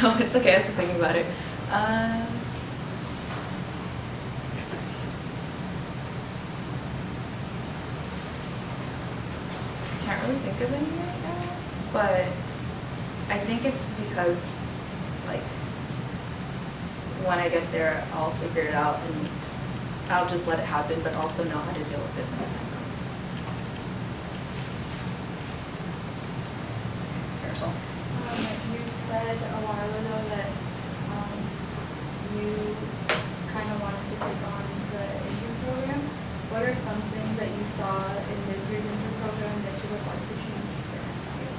No, it's okay. I was thinking about it. I can't really think of any right now, but I think it's because, like, when I get there, I'll figure it out and I'll just let it happen, but also know how to deal with it when the time comes. Marisol? You said a while ago that you kind of wanted to take on the intern program. What are some things that you saw in this year's intern program that you would like to change for next year?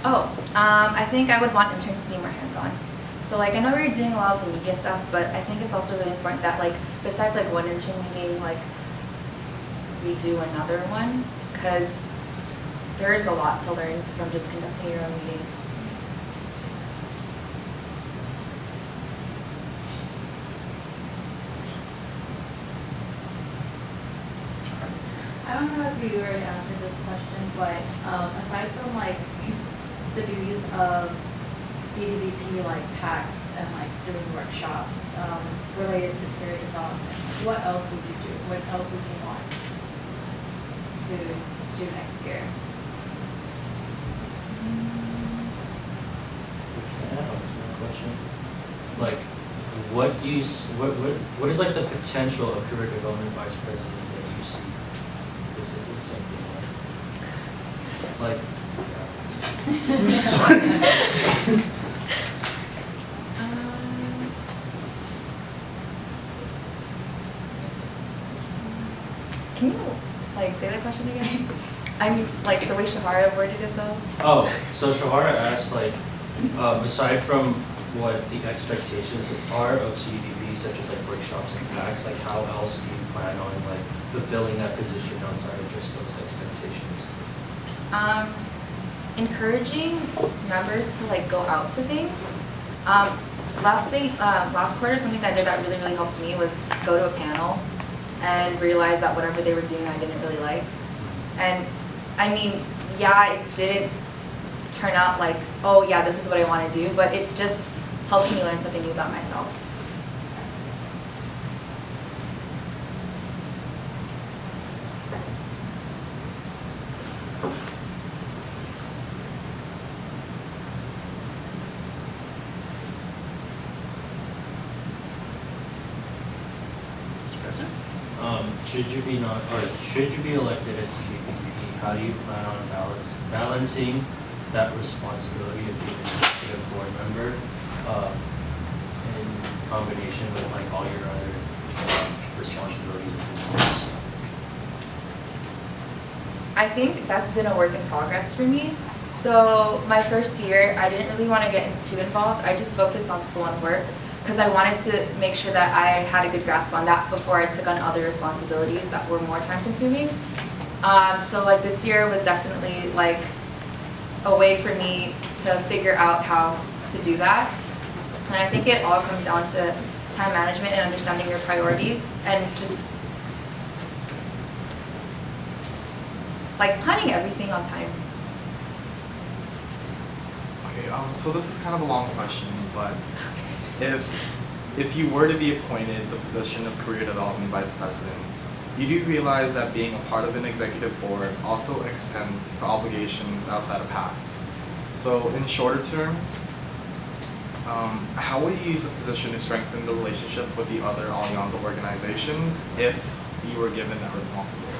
Oh, I think I would want interns to be more hands-on. So like, I know we were doing a lot of the media stuff, but I think it's also really important that like, besides like one intern meeting, like we do another one, because there is a lot to learn from just conducting your own meeting. I don't know if you already answered this question, but aside from like the duties of CDVP, like PACS and like doing workshops related to career development, what else would you do? What else would you want to do next year? Question. Like, what is like the potential of career development vice president that you see? This is the same thing. Like, Can you like say that question again? I mean, like the way Shahara worded it though. oh, so Shahara asked, like, aside from what the expectations are of CDVP, such as like workshops and PACs, like how else do you plan on like fulfilling that position outside of just those expectations? Encouraging members to like go out to things. Last quarter, something that I did that really helped me was go to a panel and realize that whatever they were doing I didn't really like. And I mean, yeah, it didn't turn out like, oh yeah, this is what I want to do, but it just helped me learn something new about myself. Should you be elected as CDVP, how do you plan on balancing that responsibility of being an executive board member in combination with like all your other responsibilities and duties? I think that's been a work in progress for me. So my first year, I didn't really want to get too involved. I just focused on school and work, because I wanted to make sure that I had a good grasp on that before I took on other responsibilities that were more time consuming. So like this year was definitely like a way for me to figure out how to do that. And I think it all comes down to time management and understanding your priorities and just like planning everything on time. Okay, so this is kind of a long question, but if you were to be appointed the position of career development vice president, you do realize that being a part of an executive board also extends to obligations outside of PASS. So in shorter terms, how would you use the position to strengthen the relationship with the other Alianza organizations if you were given that responsibility?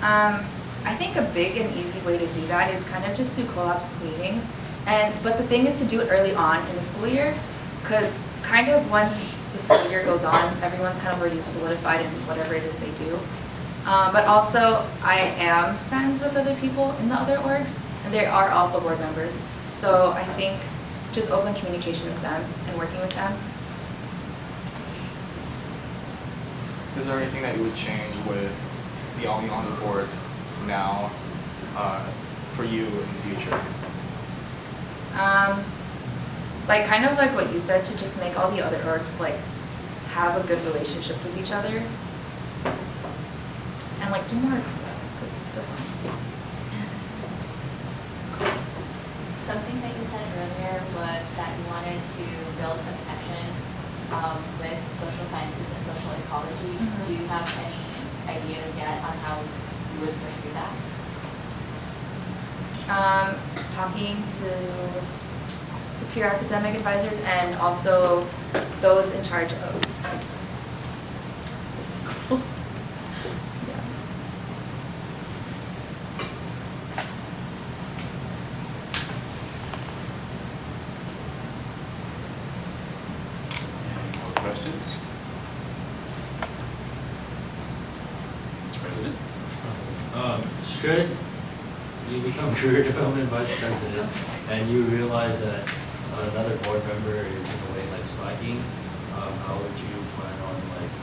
I think a big and easy way to do that is kind of just do co-ops meetings. But the thing is to do it early on in the school year, because kind of once the school year goes on, everyone's kind of already solidified in whatever it is they do. But also, I am friends with other people in the other orgs, and they are also board members. So I think just open communication with them and working with them. Is there anything that you would change with the Alianza board now for you in the future? Like kind of like what you said, to just make all the other orgs like have a good relationship with each other and like do more collabs because they're fun. Something that you said earlier was that you wanted to build a connection with social sciences and social ecology. Mhm. Do you have any ideas yet on how you would pursue that? Talking to the peer academic advisors and also those in charge of the school. Yeah. Any more questions? Mr. President? Should you become career development vice president and you realize that another board member is in a way like slacking, how would you plan on like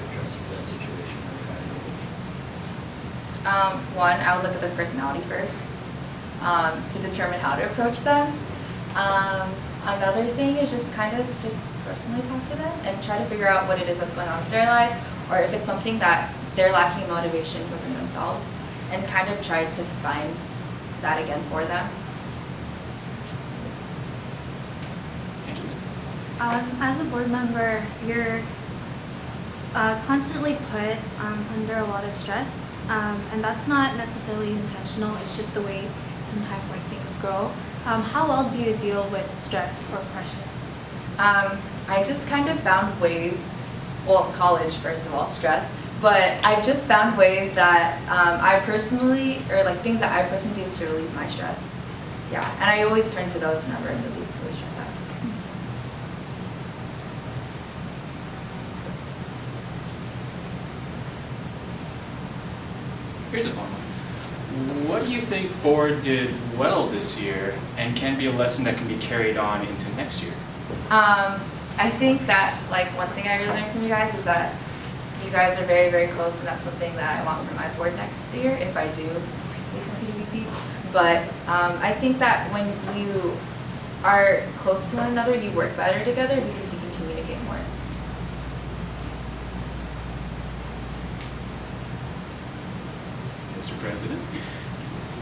addressing that situation or handling it? One, I would look at their personality first to determine how to approach them. Another thing is just kind of just personally talk to them and try to figure out what it is that's going on with their life, or if it's something that they're lacking motivation within themselves, and kind of try to find that again for them. As a board member, you're constantly put under a lot of stress, and that's not necessarily intentional. It's just the way sometimes like things go. How well do you deal with stress or pressure? I just kind of found ways, well, college first of all, stress, but I've just found ways that I personally, or like things that I personally do to relieve my stress. Yeah, and I always turn to those whenever I'm really stressed out. Here's a fun one. What do you think board did well this year and can be a lesson that can be carried on into next year? I think that like one thing I really learned from you guys is that you guys are very, very close, and that's something that I want for my board next year if I do become CDVP. But I think that when you are close to one another, you work better together because you can communicate more. Mr. President?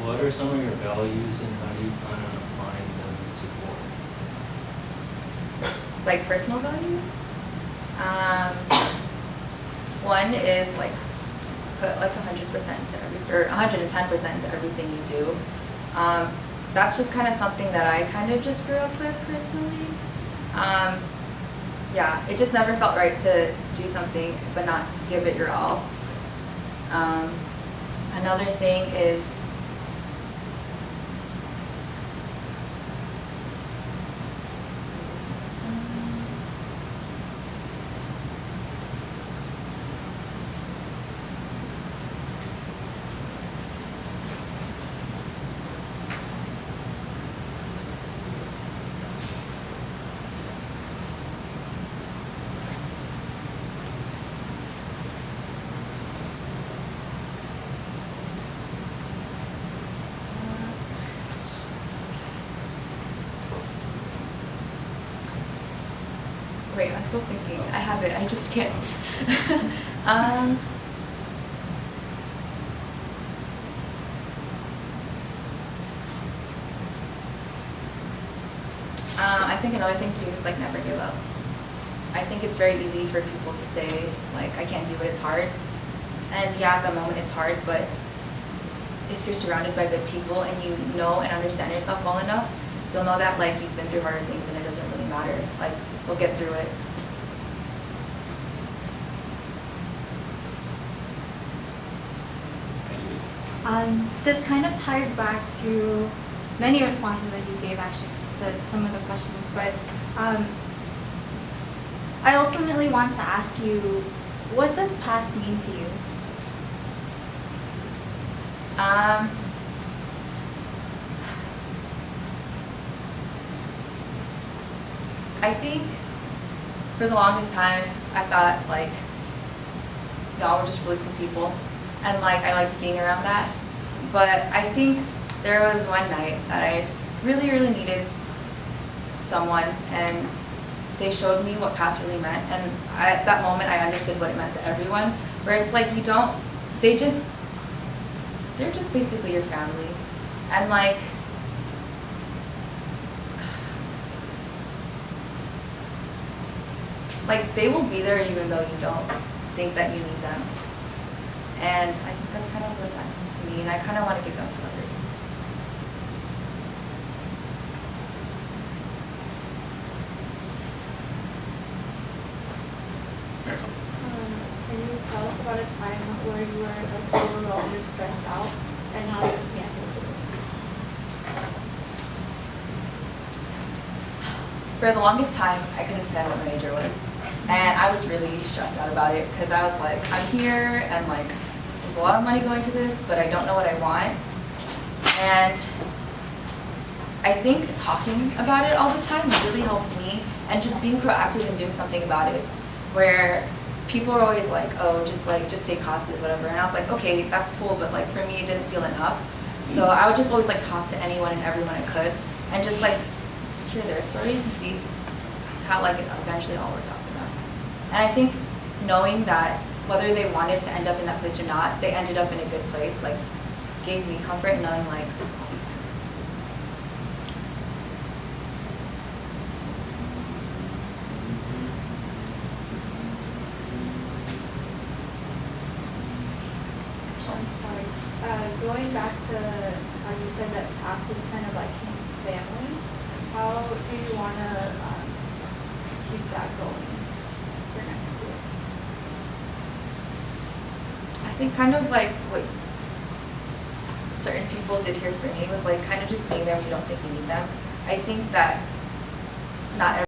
What are some of your values and how do you plan on applying them to board? Like personal values. One is like put like 100% to or 110% to everything you do. That's just kind of something that I kind of just grew up with personally. Yeah, it just never felt right to do something but not give it your all. Another thing is wait, I'm still thinking. I have it. I just can't. I think another thing too is like never give up. I think it's very easy for people to say like I can't do it, it's hard. And yeah, at the moment it's hard, but if you're surrounded by good people and you know and understand yourself well enough, you'll know that like you've been through harder things and it doesn't really matter. Like we'll get through it. This kind of ties back to many responses that you gave actually to some of the questions, but I ultimately want to ask you, what does PASS mean to you? I think for the longest time, I thought like y'all were just really cool people, and like I liked being around that. But I think there was one night that I really, really needed someone, and they showed me what PASS really meant, and at that moment I understood what it meant to everyone, where it's like they're just basically your family, and like like they will be there even though you don't think that you need them. And I think that's kind of what that means to me, and I kind of want to give that to others. Can you tell us about a time where you were like overwhelmed or stressed out and how you handled it? For the longest time, I couldn't decide what my major was. And I was really stressed out about it because I was like, I'm here and like, there's a lot of money going to this, but I don't know what I want. And I think talking about it all the time really helps me, and just being proactive and doing something about it. Where people are always like, oh, just take classes, whatever. And I was like, okay, that's cool, but like for me, it didn't feel enough. So I would just always like talk to anyone and everyone I could, and just like hear their stories and see how like it eventually all worked out for them. And I think knowing that whether they wanted to end up in that place or not, they ended up in a good place, like gave me comfort knowing like, I'll be fine. Going back to how you said that PASS is kind of like family, how do you want to keep that going for next year? I think kind of like what certain people did here for me was like kind of just being there when you don't think you need them. I think that not